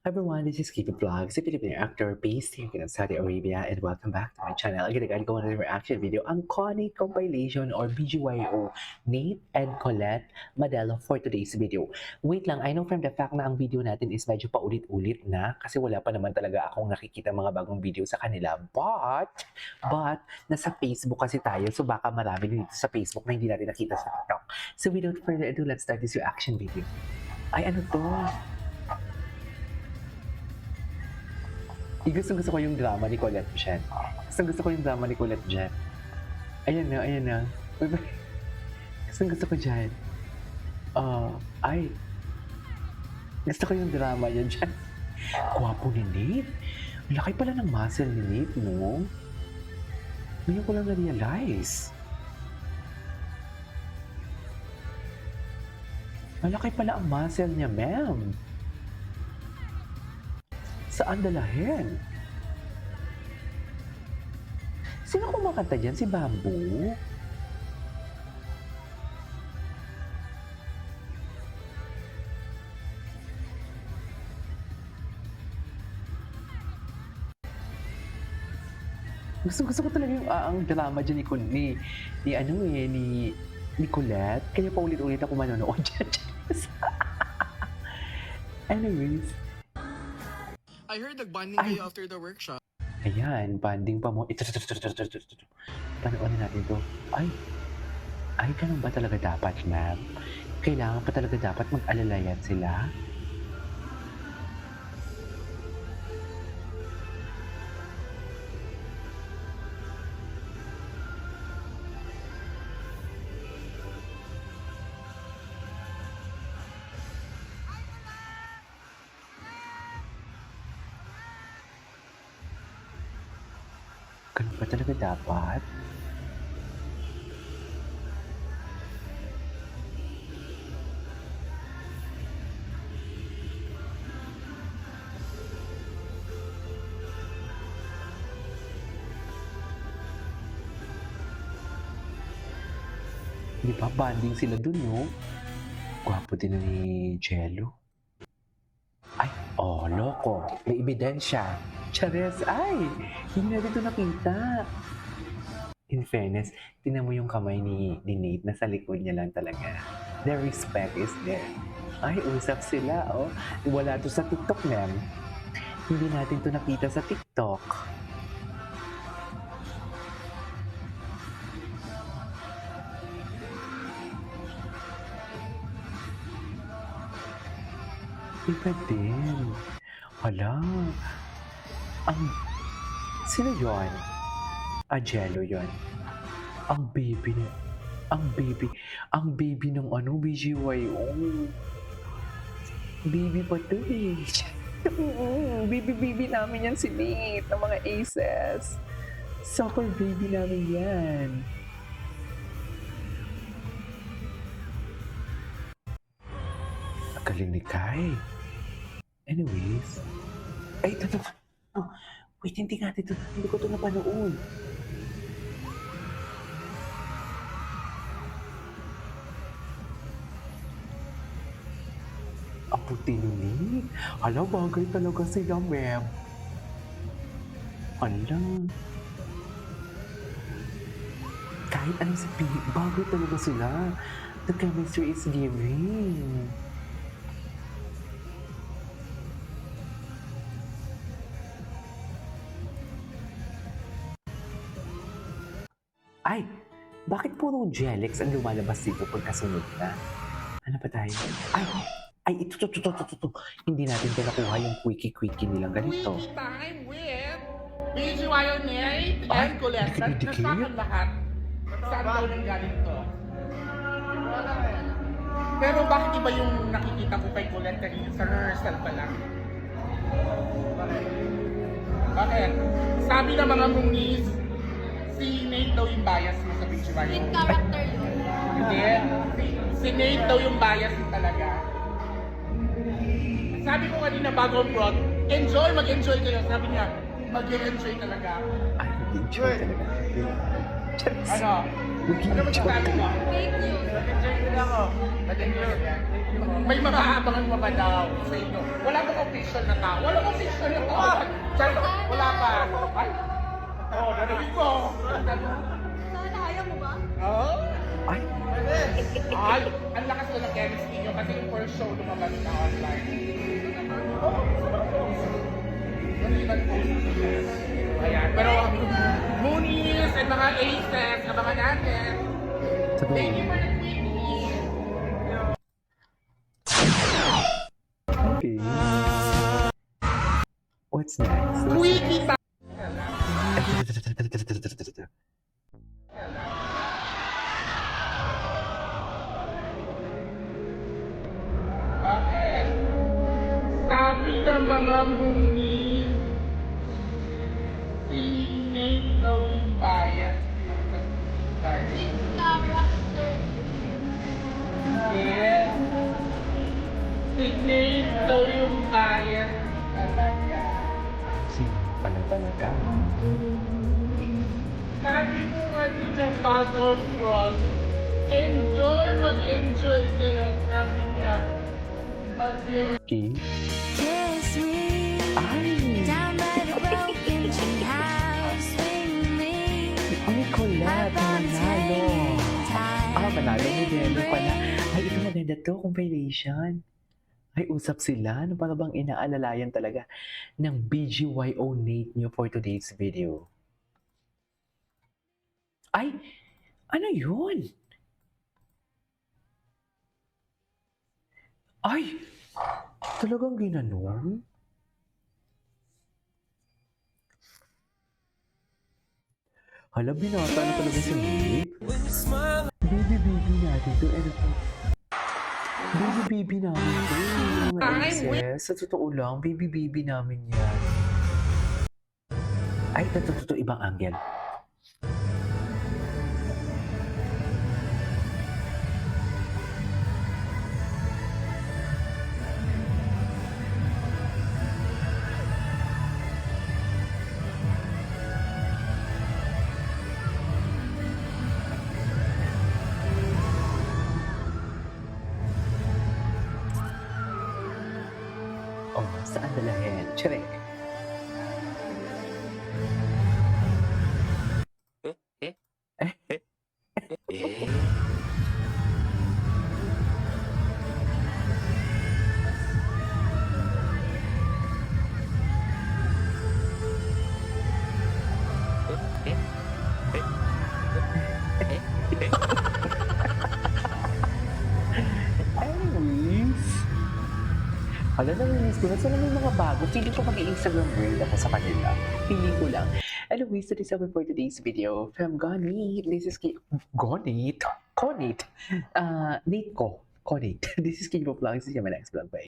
Everyone, this is Kiki Vlogs, a Filipino actor based here in Saudi Arabia, and welcome back to my channel. Again, ko na reaction video, ang Connie compilation or BGYO, Nate and Colette Madelo for today's video. Wait lang, I know from the fact na ang video natin is medyo paulit-ulit na kasi wala pa naman talaga akong nakikita mga bagong video sa kanila. But, nasa Facebook kasi tayo, so baka marami din dito sa Facebook na hindi natin nakita sa TikTok. So without further ado, let's start this reaction video. Ay, ano to? Gusto ko yung drama ni Colette dyan. Gusto ko yung drama ni Colette dyan. Ayan na. Gusto ko dyan. Ay. Gusto ko yung drama niya dyan. Gwapo ni Nate. Laki pala ng muscle ni Nate, no? Ngayon ko lang na-realize. Malaki pala ang muscle niya, ma'am. Saan dalahin? Sino kumakanta dyan? Si Bamboo? Gusto ko talaga yung ang drama dyan ni Colette. Kaya paulit-ulit ako manonood dyan. Anyways. I heard nag-bonding kayo after the workshop. Ayan, banding pa mo. Ito. Panoorin natin to. Ay, ganun ba talaga dapat, ma'am? Kailangan pa talaga dapat mag-alalayan sila? Ganun ba talaga dapat? Di ba, banding sila dun, no? Gwapo din ni Jello. Ay, loko. May ebidensya. Chares, ay! Hindi natin ito nakita. In fairness, tinan mo yung kamay ni Nate na sa likod niya lang talaga. The respect is there. Ay, usap sila, oh. Wala to sa TikTok, ma'am. Hindi natin to nakita sa TikTok. Iba din. Hala. Sino yun? Jello yun. Ang baby ng BGYO. Baby pa to eh. Baby namin yan si Nate ng mga aces. Soccer baby namin yan. Galing ni Kai. Anyways. Ay, ito. Wait, hindi ko ito napanood. Ang puti ni Nate. Hala, bagay talaga sila, ma'am. Hala. Kahit anong sabihin, bagay talaga sila. The chemistry is giving. Ay, bakit puro Jelix ang lumalabas dito pagkasunod na? Ano pa tayo? Ay, ito. Hindi natin ito nakuha yung quickie nilang ganito. Quickie time with BGYO Nate and Colette. Nagsakan lahat. Saan daw nang galing to? Pero bakit iba yung nakikita ko kay Colette kanina sa rehearsal pa lang? Bakit? Sabi ng mga mungis, si Nate daw yung bias mo sa BGYO. Main character yun. Hindi. Si Nate daw yung bias mo talaga. Sabi ko kanina bago ang prod, mag-enjoy kayo. Sabi niya, mag-enjoy talaga. Ay, mag-enjoy talaga. Ano? Ano masasabi mo? Fake news. Mag-enjoy din ako. Mag-enjoy. May mga abangan pa ba daw sa inyo? Wala bang official na tao? Wala bang official na tao? Charot, wala pa. Ay, narinig ko. Sana ayaw mo ba? Oh? Ay, Ay, ang lakas ko ng chemistry nyo kasi yung first show lumabas na online. Oh, nalitan po. Ayan, pero Moonies and mga aces, abangan natin. sabi Thank you mo. for the quickie. Okay. What's next? Quickie tayo. Bakit? Sabi ng mga Moonies, tingin daw yung bayan. Yes. Tingin daw yung bayan. Talaga. Sino pala talaga? Sabi ko nga din sa Puzzle Frog, enjoy, mag-enjoy ka lang, sabi niya. Mag-enjoy. Okay. Kiss me Ay! down by the broken tree house with me. Ay, Colette! Manalo! Manalo ni Delo pala. Ay, ito maganda to, compilation. Ay, usap sila. Ano para bang inaalalayan talaga ng BGYO Nate nyo for today's video? Ay! Ano yun? Ay! Talagang ginanon? Hala, binata na talaga si Nate. Baby natin to. Ano to? Baby namin to. Mga exes. Sa totoo lang, baby namin yan. Ay, ito, ibang angle. Oh, saan dalahin? Check. Anyways, hala, naminis ko na. Sana may mga bago. Feeling ko mag-i-Instagram reel ako sa kanila. Feeling ko lang. Anyways, that is all for today's video. From Gonit, this is Gonit? Conit. Nate ko. Conit. This is King of Vlogs. See you in my next vlog. Bye.